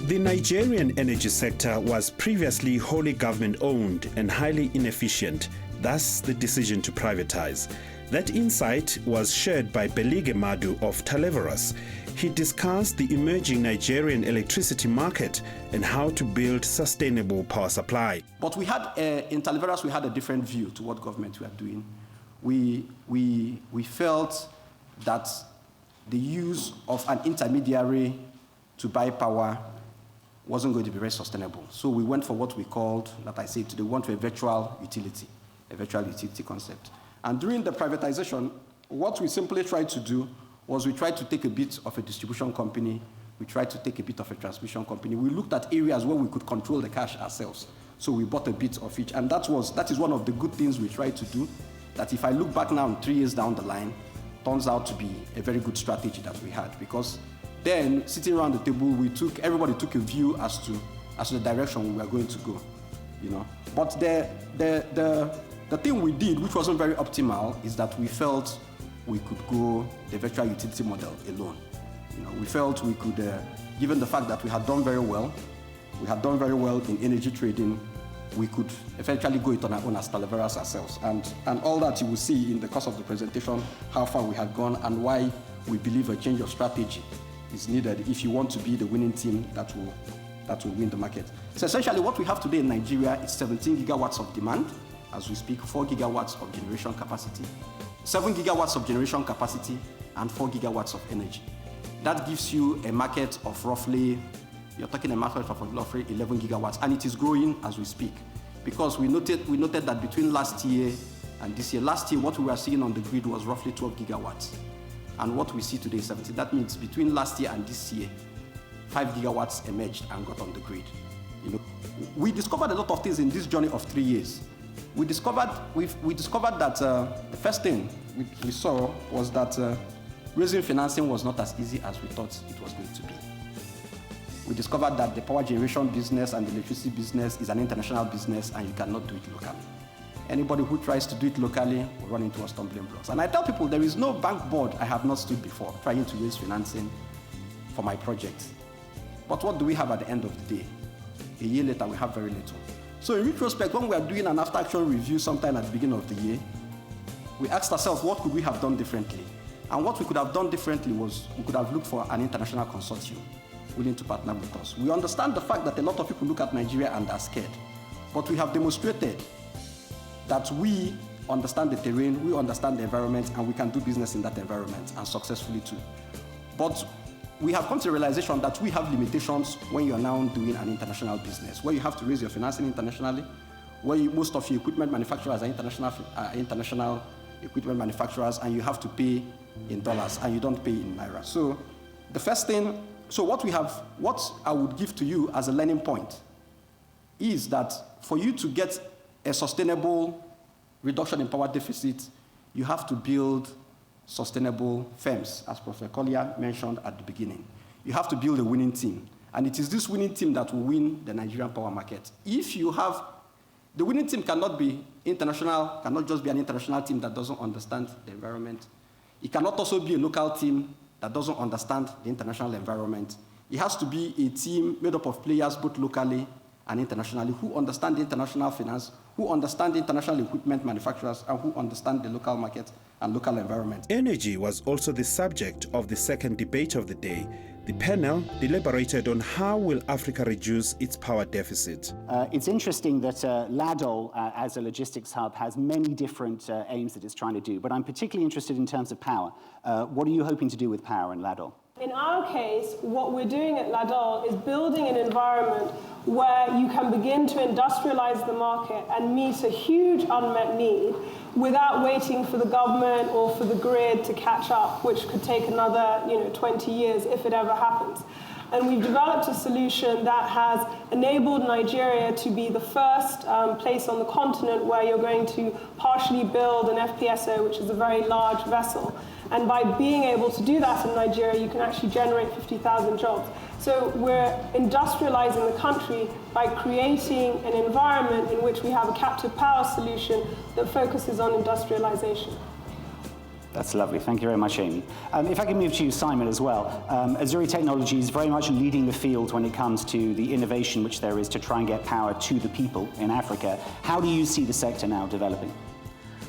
The Nigerian energy sector was previously wholly government-owned and highly inefficient, thus the decision to privatize. That insight was shared by Belije Madu of Taleveras. He discussed the emerging Nigerian electricity market and how to build sustainable power supply. But we had, in Taleveras, we had a different view to what government were doing. We felt that the use of an intermediary to buy power wasn't going to be very sustainable. So we went for what we called, that I say today, we went for a virtual utility concept. And during the privatization, what we simply tried to do was we tried to take a bit of a distribution company, we tried to take a bit of a transmission company. We looked at areas where we could control the cash ourselves. So we bought a bit of each. And that is one of the good things we tried to do, that if I look back now 3 years down the line, turns out to be a very good strategy that we had, because then sitting around the table, everybody took a view as to the direction we were going to go, you know. But the thing we did, which wasn't very optimal, is that we felt we could go the virtual utility model alone. You know, we felt we could, given the fact that we had done very well in energy trading, we could eventually go it on our own as Taleveras ourselves. And all that you will see in the course of the presentation, how far we had gone and why we believe a change of strategy is needed if you want to be the winning team that will win the market. So essentially what we have today in Nigeria is 17 gigawatts of demand, as we speak, 4 gigawatts of generation capacity, 7 gigawatts of generation capacity, and 4 gigawatts of energy. That gives you a market of roughly, you're talking a market of roughly 11 gigawatts, and it is growing as we speak. Because we noted that between last year and this year, last year what we were seeing on the grid was roughly 12 gigawatts. And what we see today is 17. That means between last year and this year, 5 gigawatts emerged and got on the grid. You know, we discovered a lot of things in this journey of 3 years. We discovered that the first thing we saw was that raising financing was not as easy as we thought it was going to be. We discovered that the power generation business and the electricity business is an international business and you cannot do it locally. Anybody who tries to do it locally will run into a stumbling blocks. And I tell people there is no bank board I have not stood before trying to raise financing for my project. But what do we have at the end of the day? A year later, we have very little. So in retrospect, when we are doing an after-action review sometime at the beginning of the year, we asked ourselves, what could we have done differently? And what we could have done differently was we could have looked for an international consortium willing to partner with us. We understand the fact that a lot of people look at Nigeria and are scared, but we have demonstrated that we understand the terrain, we understand the environment, and we can do business in that environment, and successfully too. But we have come to the realization that we have limitations when you are now doing an international business, where you have to raise your financing internationally, where most of your equipment manufacturers are international equipment manufacturers, and you have to pay in dollars, and you don't pay in naira. So the first thing, what I would give to you as a learning point is that for you to get a sustainable reduction in power deficit, you have to build sustainable firms, as Professor Collier mentioned at the beginning. You have to build a winning team. And it is this winning team that will win the Nigerian power market. If you have, the winning team cannot be international, cannot just be an international team that doesn't understand the environment. It cannot also be a local team that doesn't understand the international environment. It has to be a team made up of players both locally and internationally who understand the international finance, who understand the international equipment manufacturers, and who understand the local market and local environment. Energy was also the subject of the second debate of the day. The panel deliberated on how will Africa reduce its power deficit. It's interesting that LADOL, as a logistics hub, has many different aims that it's trying to do, but I'm particularly interested in terms of power. What are you hoping to do with power in LADOL? In our case, what we're doing at LADOL is building an environment where you can begin to industrialize the market and meet a huge unmet need without waiting for the government or for the grid to catch up, which could take another 20 years if it ever happens. And we've developed a solution that has enabled Nigeria to be the first place on the continent where you're going to partially build an FPSO, which is a very large vessel. And by being able to do that in Nigeria, you can actually generate 50,000 jobs. So we're industrializing the country by creating an environment in which we have a captive power solution that focuses on industrialization. That's lovely. Thank you very much, Amy. If I can move to you, Simon, as well. Azuri Technology is very much leading the field when it comes to the innovation which there is to try and get power to the people in Africa. How do you see the sector now developing?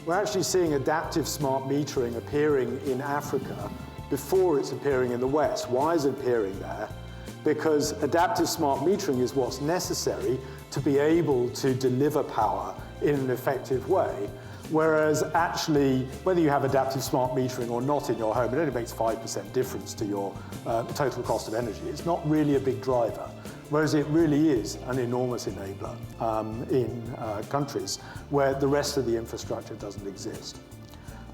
We're actually seeing adaptive smart metering appearing in Africa before it's appearing in the West. Why is it appearing there? Because adaptive smart metering is what's necessary to be able to deliver power in an effective way. Whereas actually, whether you have adaptive smart metering or not in your home, it only makes 5% difference to your total cost of energy. It's not really a big driver, whereas it really is an enormous enabler in countries where the rest of the infrastructure doesn't exist.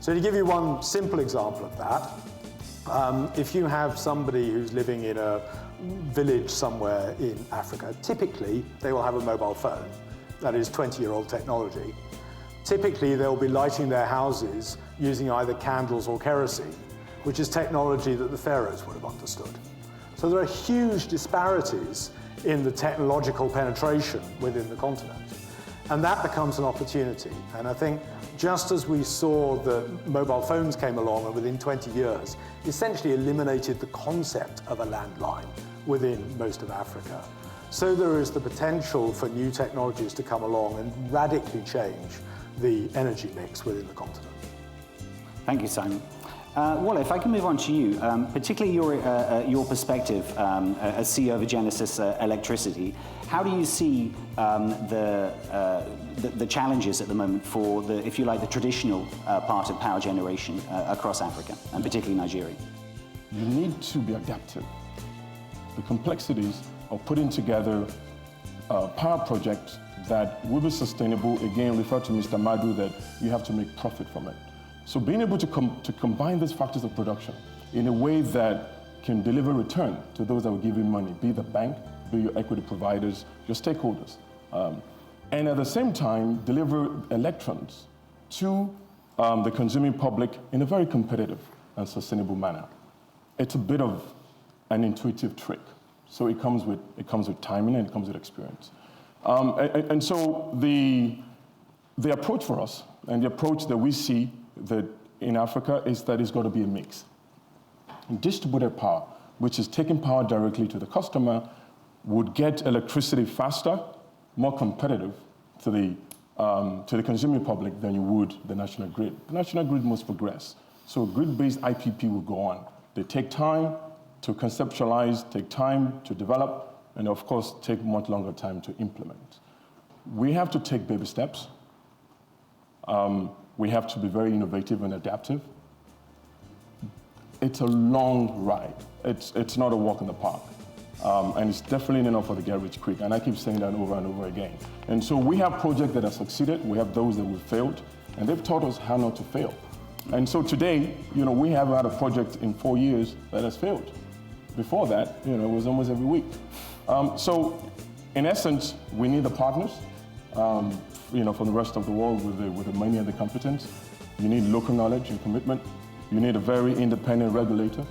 So to give you one simple example of that, if you have somebody who's living in a village somewhere in Africa, typically they will have a mobile phone. That is 20-year-old technology. Typically, they'll be lighting their houses using either candles or kerosene, which is technology that the pharaohs would have understood. So there are huge disparities in the technological penetration within the continent. And that becomes an opportunity. And I think just as we saw that mobile phones came along and within 20 years, essentially eliminated the concept of a landline within most of Africa, so there is the potential for new technologies to come along and radically change the energy mix within the continent. Thank you, Simon. Wole, if I can move on to you, particularly your perspective as CEO of Genesis Electricity, how do you see the challenges at the moment for the, if you like, the traditional part of power generation across Africa, and particularly Nigeria? You need to be adaptive. The complexities of putting together power projects that will be sustainable, again, refer to Mr. Madu, that you have to make profit from it. So being able to combine these factors of production in a way that can deliver return to those that will give you money, be the bank, be your equity providers, your stakeholders. And at the same time, deliver electrons to the consuming public in a very competitive and sustainable manner. It's a bit of an intuitive trick. So it comes with timing and it comes with experience. And so the approach for us, and the approach that we see that in Africa, is that it's got to be a mix. Distributed power, which is taking power directly to the customer, would get electricity faster, more competitive to the consuming public than you would the national grid. The national grid must progress. So grid-based IPP will go on. They take time to conceptualize, take time to develop, and of course, take much longer time to implement. We have to take baby steps. We have to be very innovative and adaptive. It's a long ride. It's not a walk in the park. And it's definitely not for the get rich quick. And I keep saying that over and over again. And so we have projects that have succeeded. We have those that have failed. And they've taught us how not to fail. And so today, we have had a project in 4 years that has failed. Before that, it was almost every week. So in essence, we need the partners, from the rest of the world with the money and the competence. You need local knowledge and commitment. You need a very independent regulator